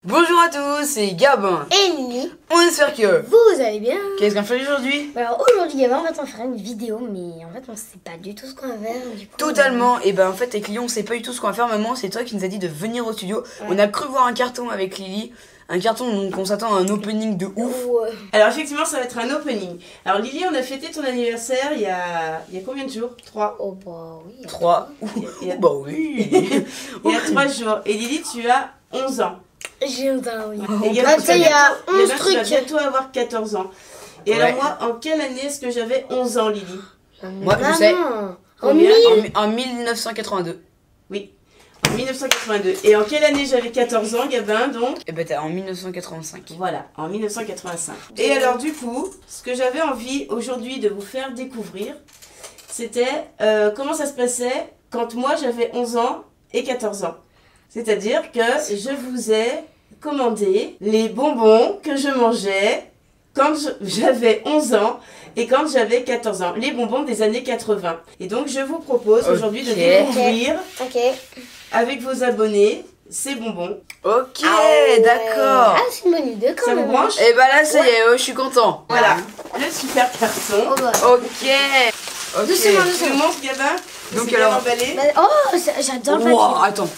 Bonjour à tous, c'est Gabin et Lily. On espère que vous allez bien. Qu'est-ce qu'on fait aujourd'hui? Alors aujourd'hui Gabin, on va t'en faire une vidéo, mais en fait on sait pas du tout ce qu'on va faire. Du coup, Totalement, et ben en fait avec Lily on sait pas du tout ce qu'on va faire. Maman, c'est toi qui nous a dit de venir au studio. Ouais. On a cru voir un carton avec Lily. Un carton, donc on s'attend à un opening de ouf. Ouais. Alors effectivement ça va être un opening. Alors Lily, on a fêté ton anniversaire il y a combien de jours? 3. Oh bah oui. 3. Bah oui. Il y a 3 jours. Et Lily, tu as 11 ans. J'ai un oui. Et Gabin, il y a 11 tu trucs. vas bientôt avoir 14 ans. Et Ouais. alors moi, en quelle année est-ce que j'avais 11 ans, Lily? Moi je sais. Combien? En 1982. Oui, en 1982. Et en quelle année j'avais 14 ans, Gabin, donc? Et ben t'es en 1985. Voilà, en 1985. Et alors du coup, ce que j'avais envie aujourd'hui de vous faire découvrir, c'était comment ça se passait quand moi j'avais 11 ans et 14 ans. C'est-à-dire que je vous ai commandé les bonbons que je mangeais quand j'avais 11 ans et quand j'avais 14 ans. Les bonbons des années 80. Et donc je vous propose aujourd'hui de découvrir avec vos abonnés ces bonbons. Ok, ouais. d'accord. Ah, c'est une bonne idée quand Ça même. vous branche? Et bah là ça y est, je suis content. Voilà, le super carton. Oh bah. Ok. Doucement, Tu nous montres, Gabin? Donc C'est bien alors- emballé. Oh, j'adore le papier. Wow, attends.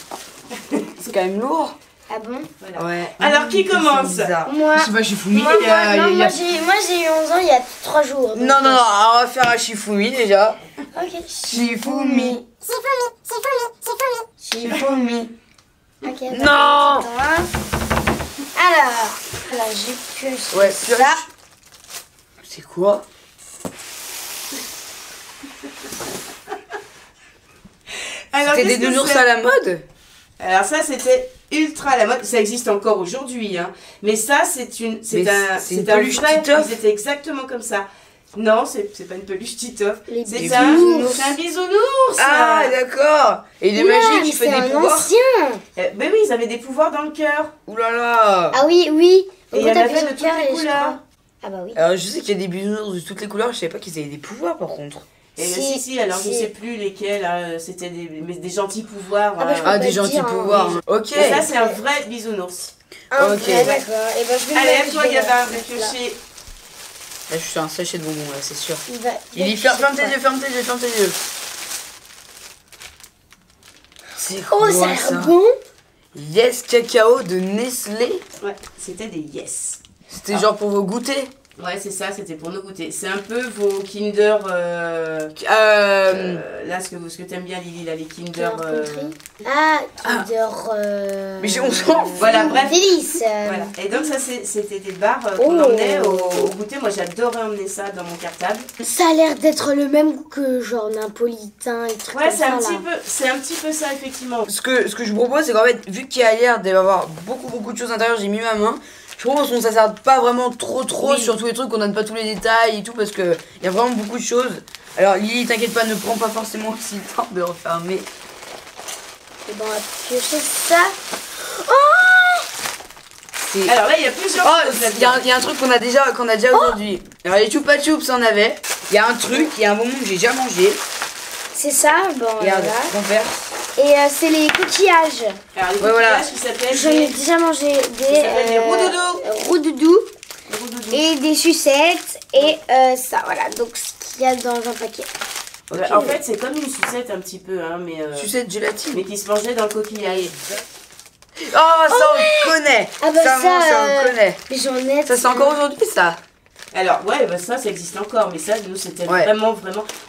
C'est quand même lourd. Ah bon? Voilà. Ouais. Alors, qui commence? Moi, Je sais pas, Shifumi. moi, j'ai eu 11 ans il y a 3 jours. donc, Non, on va faire un Shifumi déjà. Ok. Shifumi. Shifumi. Ok. Non. Alors j'ai que Ouais, ça. purée. C'est quoi? Alors, C'était des qu'est-ce que nounours c'est? à la mode? Alors ça, c'était ultra à la mode. Ça existe encore aujourd'hui, hein. Mais ça, c'est une peluche vrai. Titeuf. Ils étaient exactement comme ça. Non, c'est pas une peluche Titeuf. Les C'est bisounours. un bisounours. Ah, d'accord. Et il est magique, il fait des pouvoirs. Ancien. Mais oui, ils avaient des pouvoirs dans le cœur. Ouh là là. Ah oui. Et il y en avait de toutes les je couleurs. crois. Ah bah oui. Alors, je sais qu'il y a des bisounours de toutes les couleurs, je savais pas qu'ils avaient des pouvoirs par contre. Et Si, si, alors je si. sais plus lesquels, hein, c'était des gentils pouvoirs. Ah bah, je peux Ah, pas des te gentils dire, pouvoirs. Ok. Et ça, c'est un vrai bisounours. Ah, Ok. ouais, d'accord. Et ben, je vais Allez, le à mettre, toi, je vais Gabin, le de mettre là. piocher. Là, je suis un sachet de bonbons, là, c'est sûr. Il Il ferme tes yeux, ferme tes yeux, ferme tes yeux. C'est quoi Oh, ça a ça? l'air bon. Yes Cacao de Nestlé. Ouais, c'était des yes. C'était genre pour vos goûters. Ouais, c'est ça, c'était pour nos goûters. C'est un peu vos Kinder. Là, ce que t'aimes bien, Lily, là, les Kinder. Ah, Kinder. Mais on s'en fout. Voilà, bref. Délice. Voilà. Et donc, ça, c'était des barres qu'on emmenait au goûter. Moi, j'adorais emmener ça dans mon cartable. Ça a l'air d'être le même goût que genre napolitain et trucs Ouais, comme c'est ça. c'est un petit peu ça, effectivement. Ce que je vous propose, c'est qu'en fait, vu qu'il y a l'air d'avoir beaucoup de choses à l'intérieur, j'ai mis ma main. Je propose qu'on s'attarde pas vraiment trop Oui. sur tous les trucs, qu'on donne pas tous les détails et tout, parce que il y a vraiment beaucoup de choses. Alors Lily, t'inquiète pas, ne prends pas forcément aussi le temps de refermer. Et ben, on va piocher ça. C'est... Alors là, il y a plusieurs Oh, choses il y, là-dedans. a un truc qu'on a déjà aujourd'hui. Alors les Chupa Chups en avait. Il y a un truc, il y a un bonbon que j'ai déjà mangé. C'est ça, bon, Regarde, voilà. renverse. Et c'est les coquillages. Alors, les Ouais, voilà. coquillages qui s'appellent J'en ai des déjà mangé s'appellent des roudoudous. roudoudous roudoudous. et des sucettes et ça, voilà. Donc ce qu'il y a dans un paquet. Ouais, en fait, c'est comme une sucette un petit peu, hein, Sucette gélatine. mais qui se mangeait dans le coquillage. Oh, ça on connaît. Ah bah ça, on connaît. Mais j'en ai. Ça c'est encore aujourd'hui ça. Alors, ouais, bah ça existe encore, mais ça, nous, c'était Ouais. vraiment.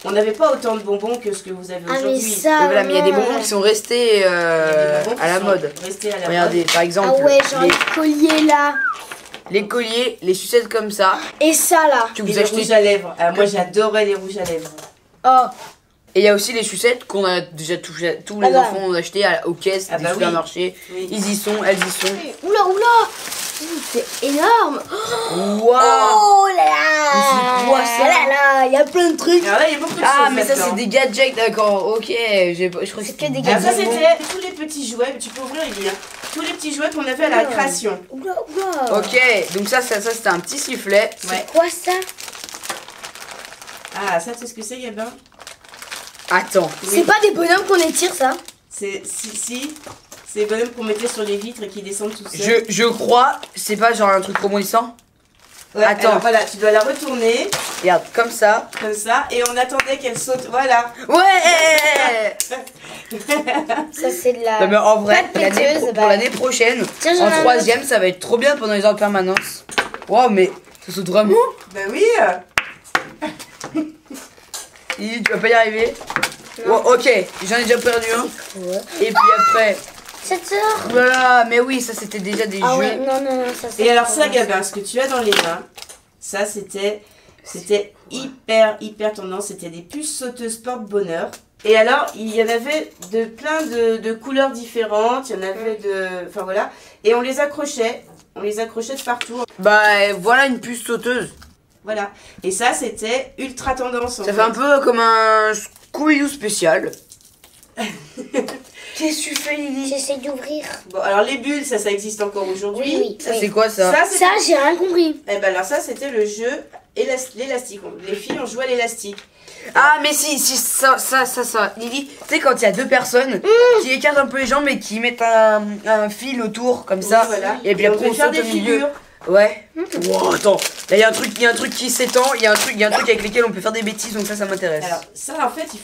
On n'avait pas autant de bonbons que ce que vous avez Ah mais aujourd'hui. ça. Voilà, mais il y a des bonbons ouais. qui sont restés Il y a des bonbons à qui la sont mode. restés à la Regardez, par exemple, Ah ouais, genre les colliers là. les colliers, les sucettes comme ça. Et ça là. Que mode. Et vous les achetez. rouges à lèvres. Ah, moi, j'adorais les rouges à lèvres. Oh. Et il y a aussi les sucettes qu'on a déjà tous les Ah bah. enfants ont acheté aux caisses Ah des bah oui. supermarchés. Oui. Ils y sont, elles y sont. Oula. C'est énorme. Waouh. Oh là là. Mais c'est quoi ça? Là là, il y a plein de trucs. Alors là, il y a beaucoup de Ah, choses. mais ça là-dedans. c'est des gadgets, d'accord. Ok, je crois que C'est que des Alors, ça, gadgets. c'était tous les petits jouets. Tu peux ouvrir, il y a tous les petits jouets qu'on avait à la récréation. Oula. Ok, donc ça c'était un petit sifflet. Ouais. Quoi ça? Ah, ça, tu sais ce que c'est, Gabin? Attends. C'est pas des bonhommes qu'on étire ça? Si, C'est les bonhommes qu'on mettait sur les vitres et qui descendent tout seuls. Je crois, c'est pas genre un truc rebondissant. Ouais, Attends. alors voilà, tu dois la retourner, Regarde, comme ça. et on attendait qu'elle saute. Voilà. Ouais. Ça, c'est de la. Non mais en vrai, pâte péteuse, pour bah. l'année prochaine, Tiens, j'en ai en un troisième, ça va être trop bien pendant les heures de permanence. Wow, mais ça saute vraiment. Bah oui. Lily, tu vas pas y arriver. Non. Oh, ok, j'en ai déjà perdu un. Ouais. Et puis après, 7 heures. voilà, mais oui, ça c'était déjà des Ah jeux. ouais, non, ça c'est. Et alors ça, Gabin, ce que tu as dans les mains, ça c'était hyper tendance. C'était des puces sauteuses porte-bonheur. Et alors, il y en avait de plein de couleurs différentes. Il y en avait de... Enfin voilà. Et on les accrochait. On les accrochait de partout. Bah voilà une puce sauteuse. Voilà. Et ça, c'était ultra tendance. En Ça fait un peu comme un Scooby-Doo spécial. Qu'est-ce que tu fais, Lily? J'essaie d'ouvrir. Bon, alors les bulles, ça existe encore aujourd'hui. Oui. Ça c'est quoi ça? c'est- Ça, j'ai rien compris. Eh ben alors ça, c'était le jeu l'élastique. Les filles, on jouait à l'élastique. Ah mais si ça Lily, tu sais quand il y a deux personnes qui écartent un peu les jambes et qui mettent un fil autour comme ça, Oui, voilà. et puis on après peut on faire saute des au milieu. figures. Ouais. Wow, attends, là il y a un truc qui s'étend, il y a un truc avec lequel on peut faire des bêtises, donc ça m'intéresse. Alors ça, en fait, il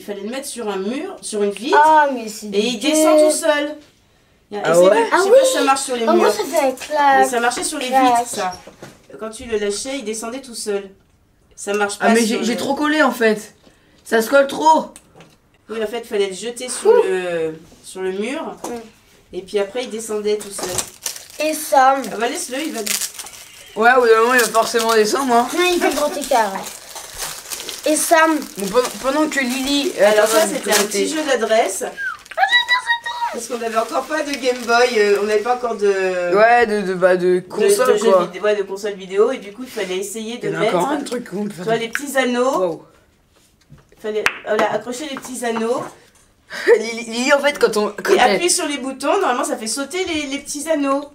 fallait le mettre sur un mur, sur une vitre, Ah, mais c'est. et il descend tout seul. Ah Essaye ouais. de- Je sais pas si ça marche sur les En gros, murs. ça fait Mais clac. ça marchait sur les clac. vitres, ça. Quand tu le lâchais, il descendait tout seul. Ça marche pas. Ah mais sur j'ai le- trop collé en fait. Ça se colle trop. Oui, en fait, il fallait le jeter sur le mur. Et puis après, il descendait tout seul. Et ça. Ah bah laisse-le, il va... Ouais, au bout d'un moment il va forcément descendre hein. Non, il fait le grand écart. Ouais. Et ça. Bon, pendant que Lily... Alors attends, ça, de c'était un côté. petit jeu d'adresse. Parce qu'on n'avait encore pas de Game Boy, on n'avait pas encore de... Ouais, de console de jeux quoi. vidéo, ouais, de console vidéo. Et du coup, il fallait essayer de Il y en a mettre... encore un truc qu'on peut Tu vois, faire. les petits anneaux. Wow. Il fallait accrocher les petits anneaux. Lily en fait quand Et appuyer sur les boutons, normalement, ça fait sauter les petits anneaux.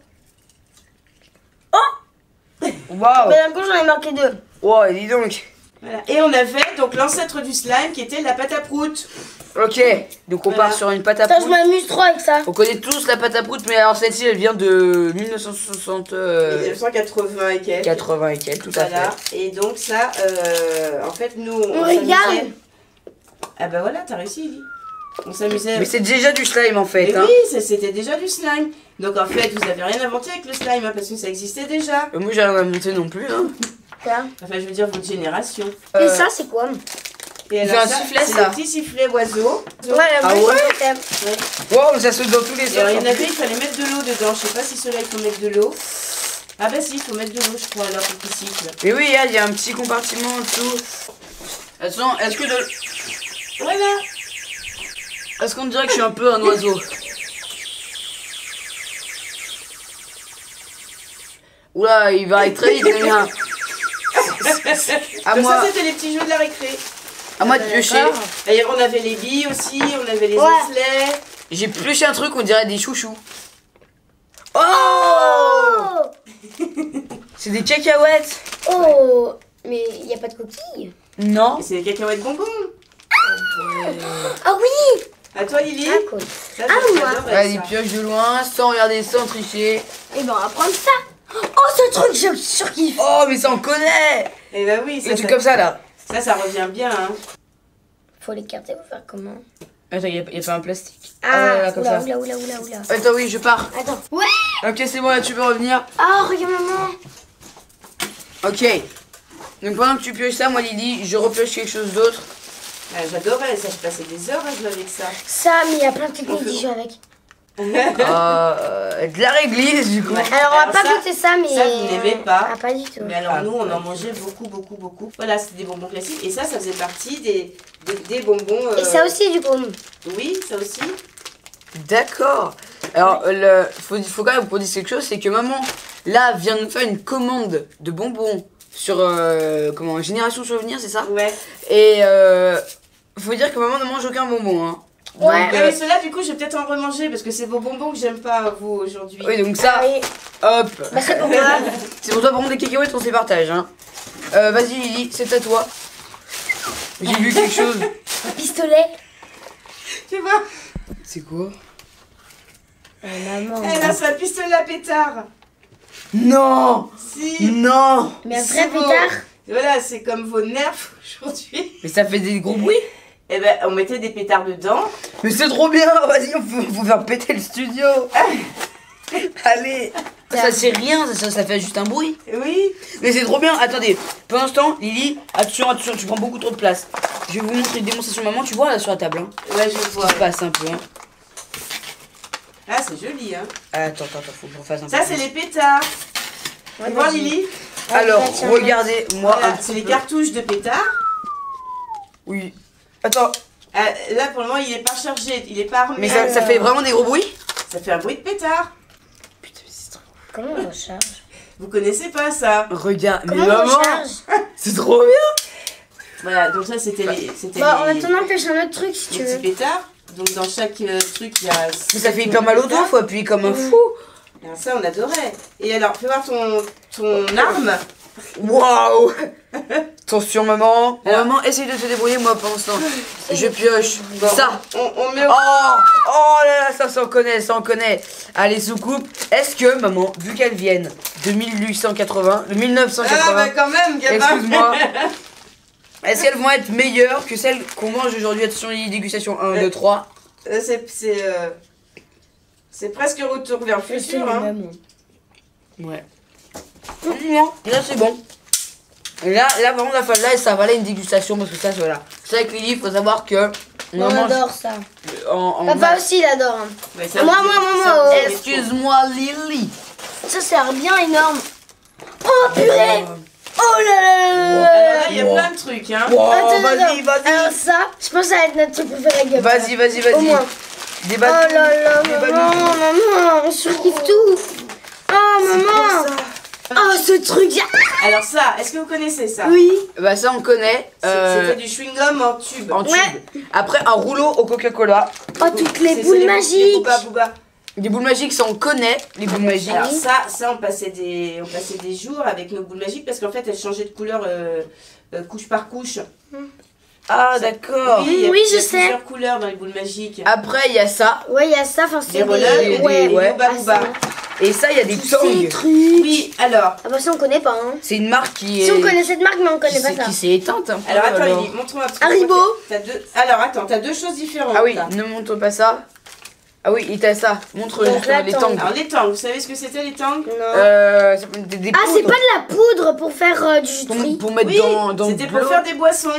Waouh. Mais d'un coup, j'en ai marqué 2. Wow, dis donc. Voilà. Et on avait donc l'ancêtre du slime qui était la pâte à prout. Ok, donc on Voilà. part sur une pâte à Ça, je prout. m'amuse trop avec ça. On connaît tous la pâte à prout, mais alors celle-ci elle vient de 1960, 1980 et quelques. 80 et quelques, tout à Voilà. fait. Et donc ça, en fait, nous, On s'amusait. regarde. Ah bah voilà, t'as réussi, Lily. On s'amusait. Mais c'est déjà du slime en fait. Mais Hein. oui, c'était déjà du slime. Donc en fait, vous avez rien inventé avec le slime, hein, parce que ça existait déjà. Moi j'ai rien à monter non plus. Hein. Ça. Enfin, je veux dire, votre génération. Et ça, c'est quoi? Et C'est un ça, sifflet, c'est ça. un petit sifflet oiseau. Ouais, la Ah vraie, ouais c'était- Wow, ça saute dans tous les Et alors, il y en sens. avait, il fallait mettre de l'eau dedans. Je sais pas si ceux-là, il faut mettre de l'eau. Ah bah si, il faut mettre de l'eau, je crois, alors pour qu'il siffle. Mais oui, il y a un petit compartiment en dessous. Attends, Voilà. est-ce qu'on dirait que je suis un peu un oiseau? Oula, il va être très vite, les gars. À Donc moi, ça, c'était les petits jeux de la récré. à moi de piocher. D'ailleurs, on avait les billes aussi, on avait les Ouais. osselets. J'ai pioché un truc, on dirait des chouchous. Oh! Oh! C'est des cacahuètes. Oh! Mais il n'y a pas de coquilles. Non. Et c'est des cacahuètes bonbons. Ah oui! À toi, Lily. Ah, cool. Ça, Ah, moi. j'adorais Ouais, des ça. pioches de loin, sans regarder, sans tricher. Et ben, on va prendre ça. Oh, ce truc, je surkiffe. Oh, mais ça on connaît. Et bah oui, Les ça, trucs comme ça là. ça revient bien. Hein. Faut l'écarter ou faire comment? Attends, y a pas un plastique. Ah, ouais, là, comme ça. oula. Attends, oui, je pars. Attends. Ouais! Ok, c'est bon, là, tu peux revenir. Ah, regarde maman. Ok. Donc pendant que tu pioches ça, moi, Lily, je repioche quelque chose d'autre. J'adorais ça, je passais des heures à jouer avec ça. Ça, mais il y a plein de techniques d'y jouer avec. De la réglisse, du coup. Ouais. Alors, on Alors va pas ça- goûter ça, mais. ça, vous n'aimez pas. Ah, pas du tout. Mais alors nous, on en mangeait beaucoup. Voilà, c'était des bonbons classiques. Et ça faisait partie des bonbons... Et ça aussi, du coup. Oui, ça aussi. D'accord. Alors, faut quand même qu'on dise quelque chose, c'est que maman, là, vient de nous faire une commande de bonbons sur, Génération Souvenir, c'est ça? Ouais. Et, faut dire que maman ne mange aucun bonbon, hein. Ouais. Donc, Mais ceux-là, du coup, je vais peut-être en remanger parce que c'est vos bonbons que j'aime pas, vous, aujourd'hui. oui, donc ça, Ah oui. hop. Bah, c'est pour moi. C'est pour toi, par contre, des cacahuètes, on se les partage, hein. Vas-y, Lily, c'est à toi. J'ai vu quelque chose. Un pistolet. Tu vois? C'est quoi? Maman. Elle a sa pistolet à pétard. Non. Si. Non. Mais un C'est vrai beau. pétard. Voilà, c'est comme vos nerfs aujourd'hui. Mais ça fait des gros bruits. Eh ben, on mettait des pétards dedans. Mais c'est trop bien. Vas-y, faut faire péter le studio. Allez. Ça c'est rien, ça fait juste un bruit. Oui. Mais c'est trop bien. Attendez, pour l'instant, Lily, attention, tu prends beaucoup trop de place. Je vais vous montrer une démonstration maman, tu vois là sur la table. Hein. Ouais, je vois. Je passe un peu. Hein. Ah, c'est joli, hein. Attends, faut que je refasse un peu. Ça, c'est les pétards. Ouais, Tu vois, vas-y. Lily? Alors, Ouais, tiens, regardez, moi. Voilà, un c'est petit les peu. cartouches de pétards. Oui. Attends, Là, pour le moment, il est pas chargé, il est pas armé. mais ça fait vraiment des gros bruits. Ça fait un bruit de pétard. Putain, mais c'est trop. Comment on recharge? Vous connaissez pas ça? Regarde, mais Comment on maman, recharge? c'est trop bien. Voilà, donc ça, c'était les, Bah, en attendant, pêche un autre truc si tu les petits veux. pétards. Donc, dans chaque truc, il y a. Mais ça fait hyper mal au dos, faut appuyer comme un fou. Alors, ça, on adorait. Et alors, fais voir ton arme. Waouh. Attention maman. Alors- Maman, essaye de te débrouiller, moi pendant ce temps. Je pioche. Bon, Ça. On met au. Oh là là, ça s'en connaît. Allez, soucoupe. Est-ce que, maman, vu qu'elles viennent de 1880, de Ah, 1980, bah quand même, gamin. excuse-moi, est-ce qu'elles vont être meilleures que celles qu'on mange aujourd'hui? Attention, les dégustations 1, 2, 3. C'est presque retour vers le C'est futur, le hein. même. Ouais. Non, là c'est bon. Là, par contre, là, ça valait une dégustation parce que ça, voilà. C'est avec Lily, il faut savoir que On mange adore ça. en Papa aussi, il adore. Hein. Ouais, ça, Moi, vous- moi, moi, ça, moi, vous- Excuse-moi, Lily. Ça, c'est bien énorme. Oh, purée. Oh là là là là. Alors là, il y a Wow. plein de trucs, hein. Wow, Attends, vas-y, attends. Alors ça, je pense que ça va être notre truc préféré. Gabin. Vas-y. Au moins. Débat. Oh là là, Débat- maman, on surkiffe tout. Oh maman. Oh ce truc. Alors ça, est-ce que vous connaissez ça? Oui. Bah ça on connaît. C'était du chewing-gum en tube. En tube. Ouais. Après un rouleau au Coca-Cola. Oh toutes les C'est boules les magiques. Booba Booba. Des boules magiques, ça on connaît. Les boules magiques. Alors ça on passait des jours avec nos boules magiques parce qu'en fait elles changeaient de couleur couche par couche. Ah d'accord. Oui, il y a- Oui, il y a je sais. plusieurs couleurs dans les boules magiques. Après il y a ça. Ouais, il y a ça, enfin c'est Des rollers et des ouais. Booba Ah, Booba. ça. Et ça il y a des Tous ces tongs. trucs. Oui, alors. Ah bah ça on connaît pas hein. C'est une marque qui est. Si on connaît cette marque mais on qui connaît pas s'est- ça. qui s'est éteinte un peu. Alors attends, alors. Lily, montre-moi un petit peu. Haribo. T'as deux... Alors attends, t'as deux choses différentes. Ah oui, là. ne montre pas ça. Ah oui, et t'as ça. Montre Donc juste là, les attends. tongs. Alors les tangs, vous savez ce que c'était les tangs? Non. Ça peut être des Ah c'est poudres pas de la poudre pour faire du jus de fruits. pour mettre Oui, dans c'était de pour l'eau. faire des boissons.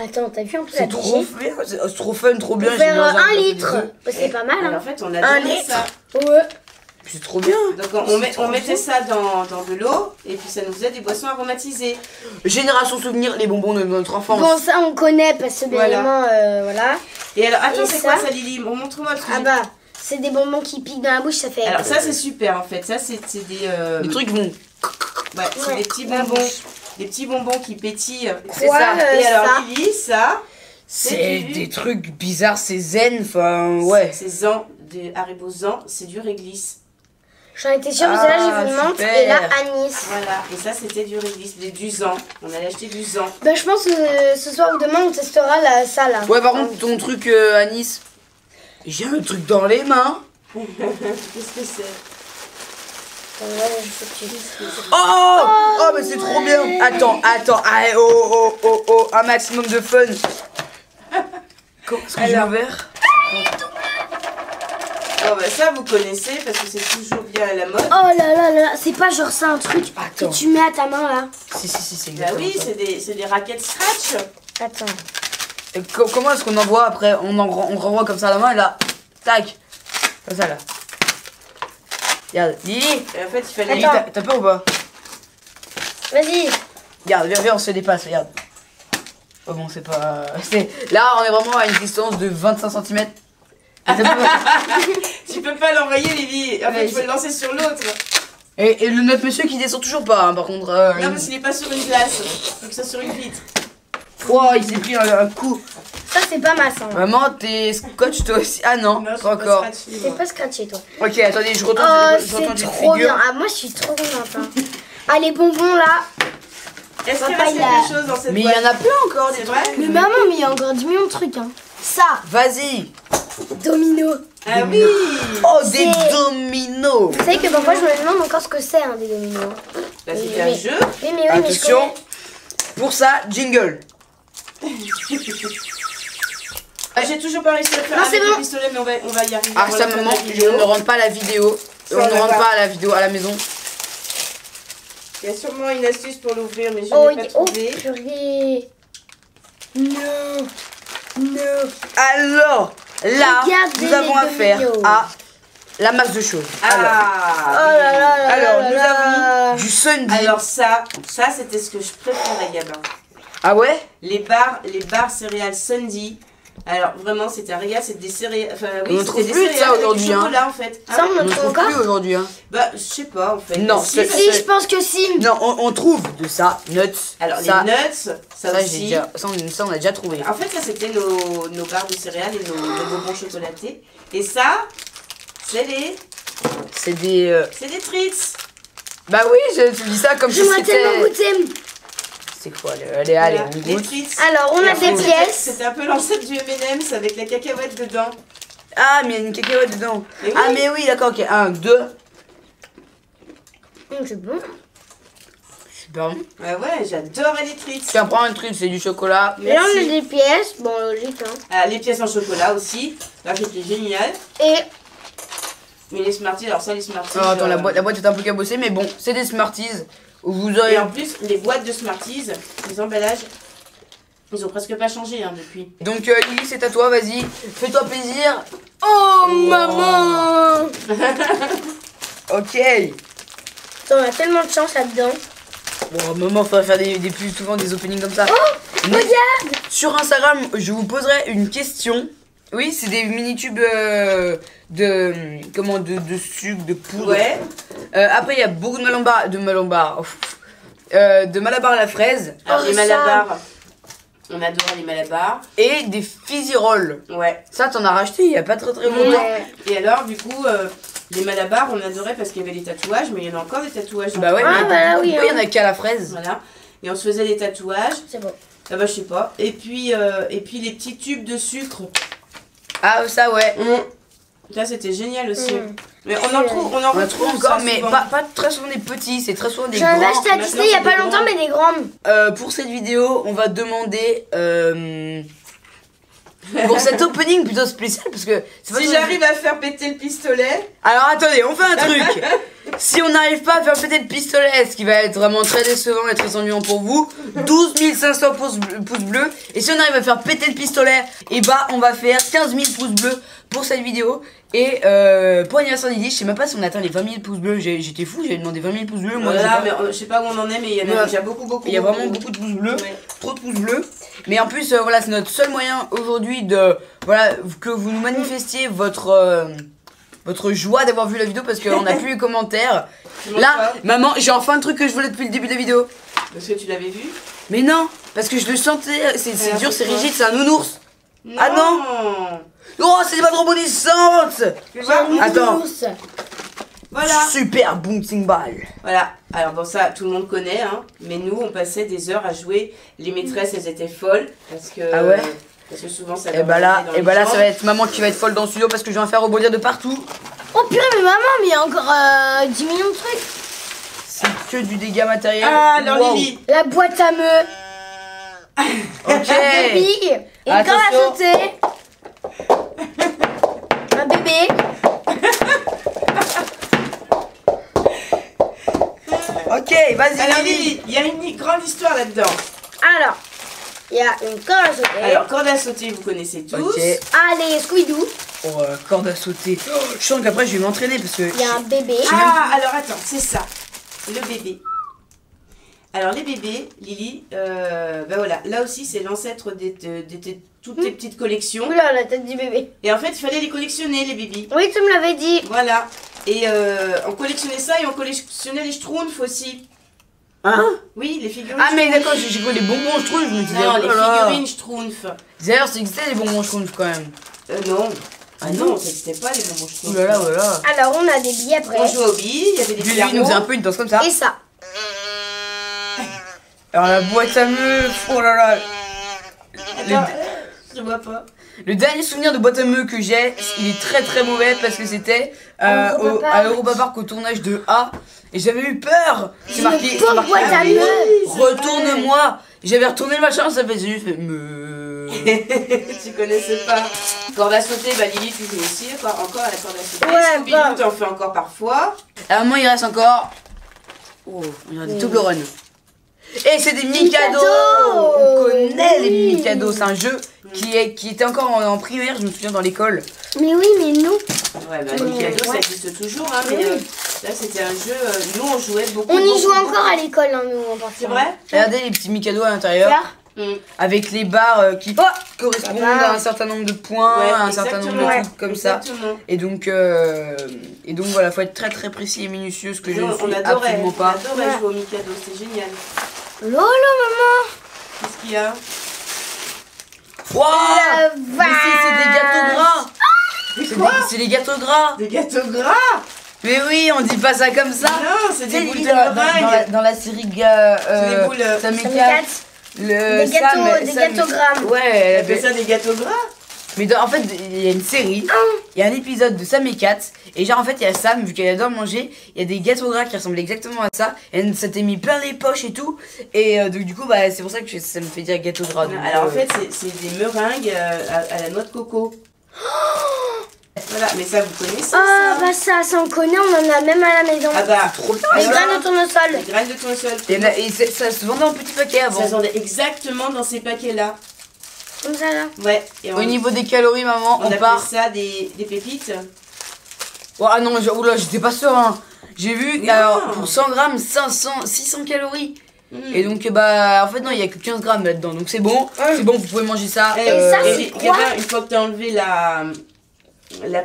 Attends, t'as vu un peu la C'est trop bougie? bien, c'est trop fun, trop bien. Pour j'ai faire mangé un 1 peu litre. de Bah, c'est pas mal Alors, en hein. fait, on a Un donné litre. ça. Ouais. C'est trop bien. Donc on mettait ça dans de l'eau et puis ça nous faisait des boissons aromatisées. Génération souvenir, les bonbons de notre enfance. Bon ça on connaît parce que bien Voilà. évidemment voilà. Et alors attends, Et c'est ça quoi ça, Lily? Montre-moi le truc. Ah bah c'est des bonbons qui piquent dans la bouche, ça fait. Alors ça c'est super en fait. Ça c'est des Les trucs vont. ouais, c'est Ouais, des petits la bonbons, bouche. des petits bonbons qui pétillent. C'est Quoi, ça. Et alors ça Lily, ça C'est du- des trucs bizarres, c'est zen, enfin ouais. C'est Zan, des Haribo Zan, c'est du réglisse. J'en étais sûre, parce Ah, que là j'ai vu le montre super. et là anis. Voilà, et ça c'était du réglisse, du Zan. On allait acheter du Zan. Bah je pense que ce soir ou demain on testera ça là. Ouais, par contre, ton truc à Nice, j'ai un truc dans les mains. Qu'est-ce que c'est? Ouais, je sais que tu dis. Oh, mais c'est trop bien. Attends, ah, oh, un maximum de fun. Comment est-ce que j'ai Alors. ouvert? Oh bah ça vous connaissez parce que c'est toujours bien à la mode. Oh là là là, c'est pas genre ça un truc Attends. que tu mets à ta main là. Si, c'est Bah oui, c'est des raquettes scratch. Attends. Et comment est-ce qu'on envoie après? On renvoie comme ça à la main et là, tac, comme ça là. Regarde, Lily, Et en fait, il fallait. Lily, Attends. t'as peur ou pas? Vas-y. Regarde, viens, on se dépasse, regarde. Oh bon, c'est pas... Là, on est vraiment à une distance de 25 cm. Tu peux pas l'envoyer, Lily. En fait, Ouais, tu peux le lancer sur l'autre. Et le notre monsieur qui descend toujours pas, hein, par contre. Non, parce qu'il est pas sur une glace. Faut que ça soit sur une vitre. Oh, il s'est pris un coup. Ça c'est pas ma sang. Maman, t'es scotch toi aussi? Ah non, Non, je suis pas encore. scratchée, T'es moi. pas scratché toi. Ok, attendez, je retourne. Oh je retourne c'est une trop bien. figure. Ah moi je suis trop contente. Hein. Ah les bonbons là. Est-ce qu'il Papa, reste il a- quelque chose dans cette Mais il boîte? y en a plein encore, C'est des vrai? trucs. Mais maman mais il y a encore 10 millions de trucs hein. Ça. Vas-y. Domino. Ah oui. Oh, des C'est- dominos. Vous savez que parfois je me demande encore ce que c'est des dominos. Bah, c'était un jeu. Oui, mais je Attention. connais. Pour ça, jingle. Ah, j'ai toujours pas réussi à le faire Non, avec c'est le bon. pistolet, mais on va y arriver. Ah, On va ça, la faire maman, la je vidéo. ne rentre pas à la vidéo. Ça, On on ne va rentre voir. pas à la vidéo à la maison. Il y a sûrement une astuce pour l'ouvrir, mais je Oh, n'ai pas oh, trouvé. purée. Non. Non. Alors, là, Regardez nous avons les affaire dominos. à la masse de choses. Alors, Oh Ah là là là alors, là nous là. avons du Sunday. Alors ça c'était ce que je préférais, gamin. Ah ouais? Les barres céréales Sunday. Alors vraiment c'était un régal, c'est des céréales. Enfin On oui, en c'était trouve des plus de ça céréales avec du aujourd'hui, hein. chocolat en fait. Hein Ça, on On en ne trouve trouve encore? plus aujourd'hui. Hein. Bah je sais pas en fait. Non, Si, c'est- parce Si, que- je pense que si. Non, on trouve de ça, nuts. Alors ça, les nuts, ça ça, j'ai aussi. déjà, ça, on a déjà trouvé. En fait ça c'était nos barres de céréales et nos bonbons chocolatés. Et ça, c'est C'est des. des treats. Bah oui, tu dis ça comme si J'aimerais tellement c'était. goûter. C'est quoi? Allez, allez, Voilà, on les goûte. treats. Alors, on Et a en fait, des c'était- pièces. C'était un peu l'ancêtre du M&M's avec la cacahuète dedans. Ah, mais il y a une cacahuète dedans. Mais oui. Ah, mais oui, d'accord, ok. 1, 2. C'est bon. Super bon. Ouais, ouais, j'adorais les treats. Tiens, prends un truc, c'est du chocolat. Et là, on a Merci. des pièces. Bon, logique, hein. Ah, les pièces en chocolat aussi. Là, c'était génial. Et Mais les Smarties, alors ça, les Smarties. Oh, attends, la boîte est un peu cabossée, mais bon, c'est des Smarties. Où vous aurez. Et en plus, les boîtes de Smarties, les emballages, ils ont presque pas changé hein, depuis. Donc, Lily, c'est à toi, vas-y. Fais-toi plaisir. Oh, maman. Ok. on a tellement de chance là-dedans. Bon, maman, faudrait faire des plus souvent des openings comme ça. Mais Regarde. sur Instagram, je vous poserai une question. Oui, c'est des mini-tubes de sucre, de poudre. Ouais. Après, il y a beaucoup de malabar, de malabar à la fraise Alors, les ça. malabars, on adore les malabars. et des fizzy rolls. Ouais. Ça, t'en as racheté il y a pas très longtemps. Ouais. Et alors, du coup, les malabars, on adorait parce qu'il y avait les tatouages, mais il y en a encore des tatouages. Bah ouais, Ah, mais bah oui, pourquoi il y en hein. a qu'à la fraise? Voilà. Et on se faisait des tatouages. C'est bon. Ah bah, je sais pas. Et puis les petits tubes de sucre. Ah, ça, ouais. Ça, c'était génial aussi. Mm. Mais on en trouve, On en trouve encore, ça, mais souvent. pas très souvent des petits, c'est très souvent des J'en ai grands. acheté à Maintenant, Disney il y a c'est pas des longtemps, grands. mais des grandes. Pour cette vidéo, on va demander pour cet opening plutôt spécial parce que c'est pas Si tout- j'arrive à faire péter le pistolet, Alors attendez, on fait un truc. Si on n'arrive pas à faire péter le pistolet, ce qui va être vraiment très décevant et très ennuyant pour vous, 12 500 pouces bleus. Et si on arrive à faire péter le pistolet, et bah on va faire 15 000 pouces bleus pour cette vidéo. Et pour l'anniversaire d'Idi, je sais même pas si on atteint les 20 000 pouces bleus. J'étais fou, j'avais demandé 20 000 pouces bleus. Moi, j'ai voilà, pas- mais je sais pas où on en est, mais il y en a Ouais. déjà beaucoup. il y a vraiment beaucoup de pouces bleus. Ouais. Trop de pouces bleus. Mais en plus, voilà, c'est notre seul moyen aujourd'hui de, voilà, que vous nous manifestiez votre joie d'avoir vu la vidéo parce qu'on n'a plus les commentaires. Tu manges Là, pas maman, j'ai enfin un truc que je voulais depuis le début de la vidéo. Parce que tu l'avais vu. Mais non, parce que je le sentais, c'est Alors, dur, c'est pourquoi rigide, c'est un nounours. Non. Ah non. Oh, c'est des pâtes rebondissantes. Tu vois. Attends. Voilà. Super bouncing ball. Voilà. Alors bon, ça, tout le monde connaît, hein. Mais nous, on passait des heures à jouer. Les maîtresses, elles étaient folles. Parce que, Ah ouais. Parce que souvent, ça Et leur bah là, arrivait dans les ça jambes. va être maman qui va être folle dans le studio parce que je vais en faire rebondir de partout. Oh purée, mais maman, mais il y a encore 10 millions de trucs. C'est que du dégât matériel. Ah, alors Wow. Lily. La boîte à meux. Ok. Un bébé. Une corde à Attention. sauter. Un bébé. Ok, vas-y, Alors Lily. Lily, il y a une grande histoire là-dedans. Alors, il y a une corde à sauter. Alors, corde à sauter, vous connaissez tous. Ok. Allez, Scooby-Doo. Oh, corde à sauter. Oh, je sens qu'après je vais m'entraîner parce que. Il y a un bébé. Ah, alors attends, c'est ça. Le bébé. Alors les bébés, Lily, ben voilà, là aussi c'est l'ancêtre de toutes tes petites collections. Oula, la tête du bébé. Et en fait, il fallait les collectionner, les bébés. Oui, tu me l'avais dit. Voilà. Et on collectionnait ça et on collectionnait les schtroumpfs aussi. Hein? Oui, les figurines. Ah, mais Schtroumpfs. d'accord, j'ai cru les bonbons schtroumpfs. Je me disais, Non, oh les là là. figurines schtroumpfs. D'ailleurs, ça existait les bonbons schtroumpfs quand même. Non. Ah Ah non. non, ça n'existait pas les bonbons Oh schtroumpfs. là là, voilà. Alors, on a des billets après. On jouait aux billes, il y avait des Lui, billes à il nous faisait un roues. peu une danse comme ça. Et ça. Alors la boîte à meufs, oh là là. Attends, je vois pas. Le dernier souvenir de boîte à meux que j'ai, il est très très mauvais parce que c'était à Europa Park au tournage de A. Et j'avais eu peur. C'est marqué boîte à meux. retourne-moi. J'avais retourné le machin, ça faisait juste me. Tu connaissais pas. Corde à sauter, bah Lily, tu joues aussi encore à la corde à sauter. Ouais, Scooby-Doo, t'en fais encore parfois. À un moment, il reste encore. Oh, il y a des Toblerone. Et c'est des Mikado. On connaît les Mikado. C'est un jeu qui était encore en primaire, je me souviens, dans l'école. Mais oui, mais nous. Ouais, bah Mikado, ça existe toujours, hein, mais là c'était un jeu, nous on jouait beaucoup. On y joue encore à l'école, hein, nous, en partie. C'est vrai? Regardez les petits Mikado à l'intérieur. Avec les barres qui correspondent à un certain nombre de points, Ouais, à un certain nombre de trucs comme ça. Exactement. Et donc voilà, faut être très très précis et minutieux, ce que je ne On suis adorait, absolument pas. on adorait jouer au Mikado, c'est génial. Lolo, maman. Qu'est-ce qu'il y a? Waouh! Mais c'est des gâteaux gras! C'est quoi? C'est des gâteaux gras! Des gâteaux gras? Mais oui, on dit pas ça comme ça! Non, c'est des Tu sais, boules de dans meringue. la série C'est des boules. Sam et Ça me Kat, casse. Des gâteaux grammes. Ouais, On elle appelle avait- ça des gâteaux gras? mais en fait, il y a une série, il y a un épisode de Sam et Kat, et genre en fait, il y a Sam, vu qu'elle adore manger, il y a des gâteaux gras qui ressemblent exactement à ça, et ça t'est mis plein les poches et tout, et donc du coup, bah, c'est pour ça que ça me fait dire gâteau gras. Donc, Alors en fait, c'est des meringues à la noix de coco. Voilà, mais ça vous connaissez Ah, ça? bah ça on connaît, on en a même à la maison. Ah bah, trop bien! Les alors, graines de tournesol. les graines de tournesol. Et ça se vendait en petits paquets avant. Ça se vendait exactement dans ces paquets-là. Comme ça, là. Ouais. Et Au niveau des calories, maman, on on appelle part. ça des pépites. Oh, ah non, oula, j'étais pas serein. J'ai vu, Non. alors, pour 100 grammes, 600 calories. Et donc, bah, en fait, non, il y a que 15 grammes là-dedans. Donc, c'est bon, vous pouvez manger ça. Et ça, c'est et quoi? une fois que t'as enlevé la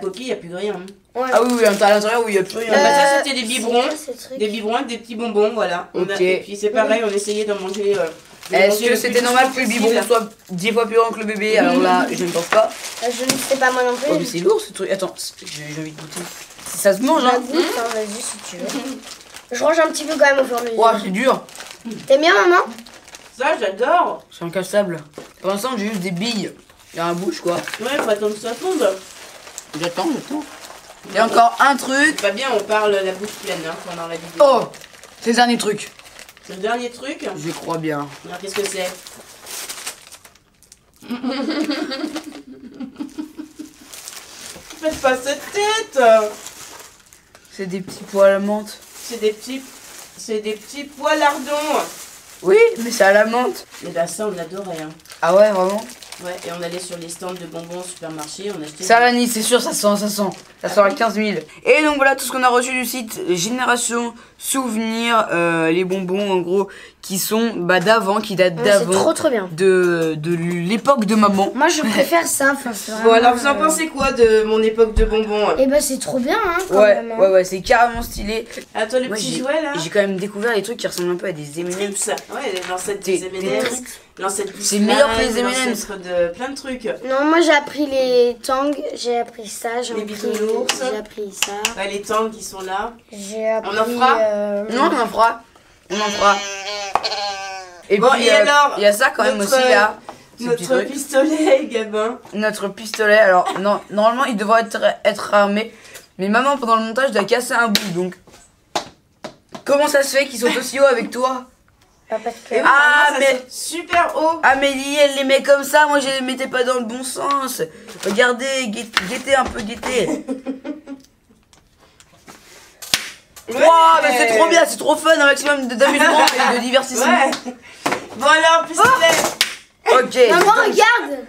coquille, il n'y a plus de rien. Ouais. Ah oui, oui, à l'intérieur, oui, il y a plus rien. bah, ça, c'était des biberons. C'est quoi, ce truc? Des biberons avec des petits bonbons, voilà. Ok. Et puis c'est pareil, on essayait d'en manger. Est-ce que c'était normal que le biberon soit 10 fois plus grand que le bébé? Alors là, je ne pense pas. Je ne sais pas moi non plus. Oh, mais c'est lourd ce truc. Attends, j'ai envie de goûter. Ça se mange, Bah, hein? goûte, hein, vas-y si tu veux. Je range un petit peu quand même au fur et à mesure. Ouah, c'est dur. T'aimes bien, maman? Ça, j'adore. C'est incassable. Pour l'instant, j'ai juste des billes dans la bouche, quoi. Ouais, faut attendre que ça fonde. J'attends. Et encore un truc. C'est pas bien, on parle la bouche pleine hein, pendant la vidéo. Oh, c'est le dernier truc. C'est le dernier truc. Je crois bien. Alors, qu'est-ce que c'est? Faites pas cette tête. C'est des petits pois à la menthe. C'est des petits poilardons. Oui, mais c'est à la menthe. Et bah ça, on adorait. Hein. Ah ouais, vraiment? Ouais, et on allait sur les stands de bonbons au supermarché, on achetait... Ça, l'année, c'est sûr, ça sent. Ça sent à 15 000. Et donc voilà tout ce qu'on a reçu du site Génération Souvenir, les bonbons en gros, qui sont d'avant, qui datent C'est d'avant. trop bien. De l'époque de maman. Moi je préfère ça. Enfin, c'est Bon, vraiment, alors vous en pensez quoi de mon époque de bonbons? Eh bah c'est trop bien, hein, quand Ouais, même. Hein. ouais, c'est carrément stylé. Ah, toi, le Moi, petit jouet, là? j'ai quand même découvert des trucs qui ressemblent un peu à des M&M's. Trips. Ouais, l'ancêtre Des des M&M's, Trips. l'ancêtre du C'est meilleur que les slime, M&M's. l'ancêtre de plein de trucs. Non, moi j'ai appris les tangs, j'ai appris ça, j'ai Les appris, bisounours. j'ai appris ça. Ouais, les tangs qui sont là. J'ai appris. On en fera Non, on en fera. On en fera. Et Bon, puis, et alors, il y a ça quand même notre- aussi là. Ce petit Notre truc. pistolet, Gabin. Notre pistolet, alors non, normalement il devrait être armé, mais maman pendant le montage doit casser un bout, donc comment ça se fait qu'ils sont aussi hauts avec toi? Pas parce que. Ah, Ça mais saute super haut. Amélie elle les met comme ça, moi je les mettais pas dans le bon sens. Regardez, guettez un peu, guettez. Wow, mais c'est trop bien, c'est trop fun, un maximum d'amusement et de divertissement. Ouais. Bon alors, pistolet. Ok, Maman, regarde!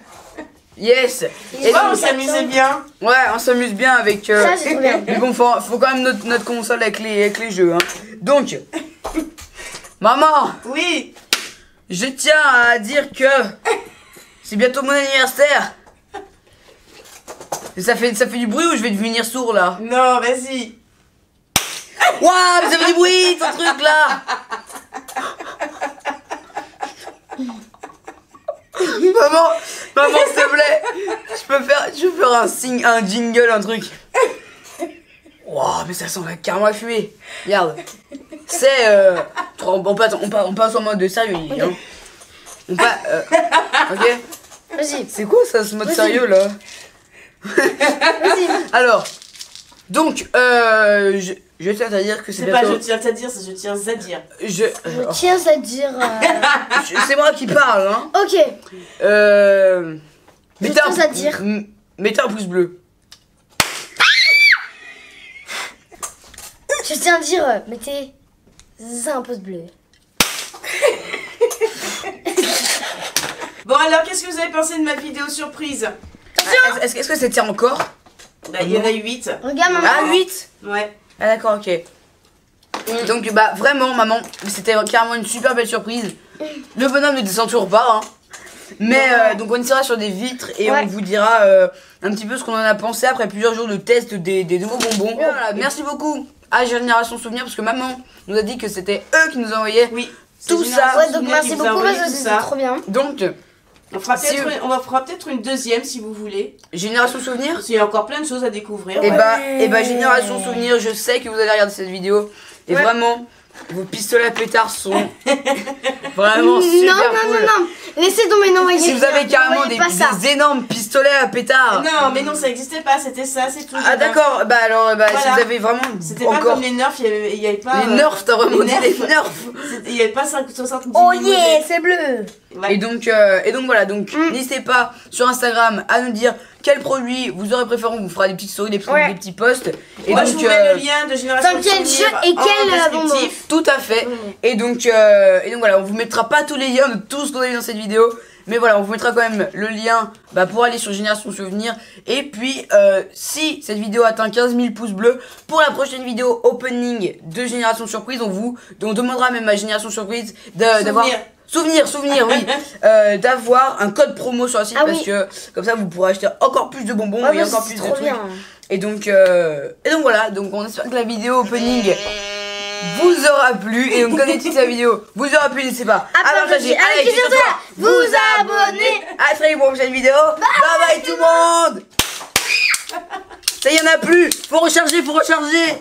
yes. Et Bon, on donc, s'amusait bien. ouais, on s'amuse bien avec. Ça, c'est trop bien. Mais bon, faut quand même notre console avec les jeux. Hein. Donc, maman, Oui. je tiens à dire que c'est bientôt mon anniversaire. Et ça fait du bruit ou je vais devenir sourd là? Non, vas-y. Waouh, mais ça fait du bruit, ce truc là. Maman, s'il te plaît, je peux faire un jingle, un truc. Waouh, mais ça sent carrément la fumée. Regarde. C'est on passe en mode de sérieux, Lily, hein. On passe, ok. Vas-y. C'est quoi ça, ce mode Vas-y. sérieux là? Vas-y. Alors, donc, je tiens à dire que c'est C'est pas bientôt... je tiens à dire, c'est je tiens à dire. Je tiens à dire. C'est moi qui parle, hein. Ok. Mettez tiens à dire. Mettez un pouce bleu. Je tiens à dire. Mettez un pouce bleu. Bon alors, qu'est-ce que vous avez pensé de ma vidéo surprise? Est-ce que ça tient encore? Bah, il y en a 8. Regarde, maman. Ah, 8? Ouais. Ah d'accord, ok. Donc bah vraiment maman, c'était carrément une super belle surprise. Le bonhomme ne descend toujours pas hein. Mais donc on ira sur des vitres et Ouais. on vous dira un petit peu ce qu'on en a pensé après plusieurs jours de test des nouveaux bonbons. Voilà, merci beaucoup à Génération Souvenir parce que maman nous a dit que c'était eux qui nous envoyaient. Oui. Tout C'est ça. Génération Ouais, donc Souvenir merci qui vous a beaucoup envoyé parce que tout c'est ça. trop bien. Donc On fera Si peut-être une deuxième si vous voulez. Génération Souvenir. Parce qu'il y a encore plein de choses à découvrir. Et Ouais. bah Génération Souvenir, je sais que vous allez regarder cette vidéo et Ouais. vraiment vos pistolets à pétards sont vraiment super cool. Non. Laissez tomber, n'envoyez Si vous avez rien, carrément n'envoyez pas ça. des énormes pistolets à pétards. Non, mais non, ça n'existait pas, c'était ça, c'est tout. Ah d'accord, bah alors bah, si Voilà. vous avez vraiment C'était pas encore comme les nerfs, il y avait pas. les nerfs, t'as vraiment les dit nerfs. les nerfs. Il n'y avait pas 70 Oh yeah, c'est bleu. Et donc voilà, donc n'hésitez pas sur Instagram à nous dire quel produit vous aurez préféré, on vous fera des petites stories, des petits posts. Et moi, donc je vous mets le lien de Génération Enfin, quel Souvenir jeu et en quel descriptif. tout à fait. Et donc voilà, on vous mettra pas tous les liens de tout ce qu'on a vu dans cette vidéo. Mais voilà, on vous mettra quand même le lien pour aller sur Génération Souvenir. Et puis, si cette vidéo atteint 15 000 pouces bleus, pour la prochaine vidéo opening de Génération Surprise, on demandera même à Génération Surprise d'avoir... Souvenir, oui. D'avoir un code promo sur le site parce que comme ça vous pourrez acheter encore plus de bonbons et encore plus de trucs. Bien. Et donc voilà, donc on espère que la vidéo opening vous aura plu et donc comme d'habitude la vidéo vous aura plu, n'hésitez pas à partager, à liker, surtout à vous abonner. À très vite pour une prochaine vidéo. Bye bye tout le monde. Ça y en a plus, faut recharger.